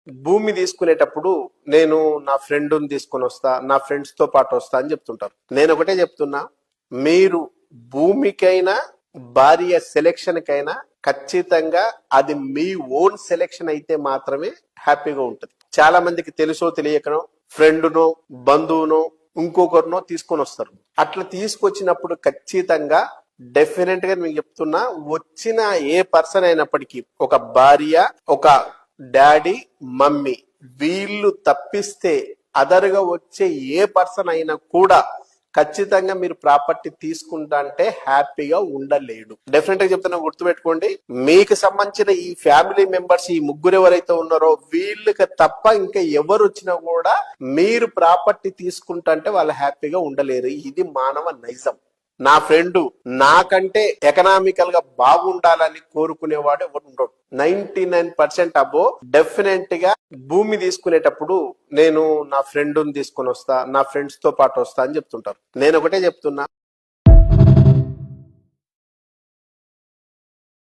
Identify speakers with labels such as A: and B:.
A: భూమి తీసుకునేటప్పుడు నేను నా ఫ్రెండ్ని తీసుకొని వస్తా, నా ఫ్రెండ్స్ తో పాటు వస్తా అని చెప్తుంటారు. నేను ఒకటే చెప్తున్నా, మీరు భూమికైనా భార్య సెలెక్షన్ కైనా ఖచ్చితంగా అది మీ ఓన్ సెలెక్షన్ అయితే మాత్రమే హ్యాపీగా ఉంటుంది. చాలా మందికి తెలుసో తెలియకనో ఫ్రెండ్నో బంధువునో ఇంకొకరినో తీసుకొని వస్తారు. అట్లా తీసుకొచ్చినప్పుడు ఖచ్చితంగా డెఫినెట్ గా నేను చెప్తున్నా, వచ్చిన ఏ పర్సన్ అయినప్పటికీ ఒక భార్య, ఒక డాడీ, మమ్మీ వీళ్ళు తప్పిస్తే అదర్గా వచ్చే ఏ పర్సన్ అయినా కూడా ఖచ్చితంగా మీరు ప్రాపర్టీ తీసుకుంటా అంటే హ్యాపీగా ఉండలేడు. డెఫినెట్ గా చెప్తున్నా, గుర్తుపెట్టుకోండి. మీకు సంబంధించిన ఈ ఫ్యామిలీ మెంబర్స్, ఈ ముగ్గురు ఎవరైతే ఉన్నారో వీళ్ళకి తప్ప ఇంకా ఎవరు వచ్చినా కూడా మీరు ప్రాపర్టీ తీసుకుంటా అంటే వాళ్ళు హ్యాపీగా ఉండలేరు. ఇది మానవ నైజం. నా ఫ్రెండ్ నాకంటే ఎకనామికల్ గా బాగుండాలని కోరుకునేవాడు ఎవరు ఉండడు. 99% అబో డెఫినెట్ గా భూమి తీసుకునేటప్పుడు నేను నా ఫ్రెండ్ని తీసుకొని వస్తా, నా ఫ్రెండ్స్ తో పాటు వస్తా అని చెప్తుంటారు. నేను ఒకటే చెప్తున్నా,